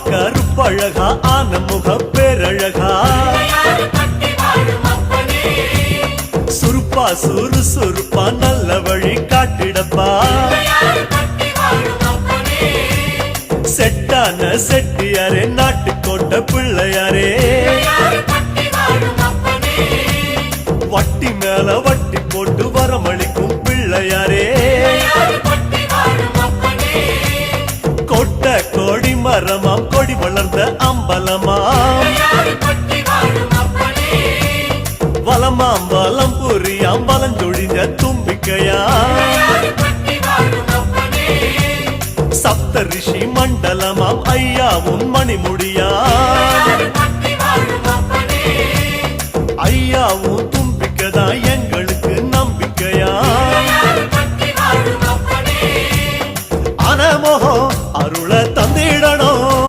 கருப்பழகா ஆன முக பேரழகா சுருப்பா சுறுசுறுப்பா நல்ல வழி காட்டிடப்பா செட்டான செட்டியாரே நாட்டுக்கோட்டை பிள்ளையாரே வட்டி மேல வட்டி போட்டு வரமளிக்கும் பிள்ளையாரே கொட்ட கோடி மரமாம் கொடி வளர்ந்த அம்பலமாம் வலமாம் வலம் புரியாம் வலஞ்சொழிஞ்ச தும்பிக்கையா சப்த ரிஷி மண்டலமாம் ஐயாவும் மணிமுடியா ஐயாவும் தும்பிக்கதான் எங்க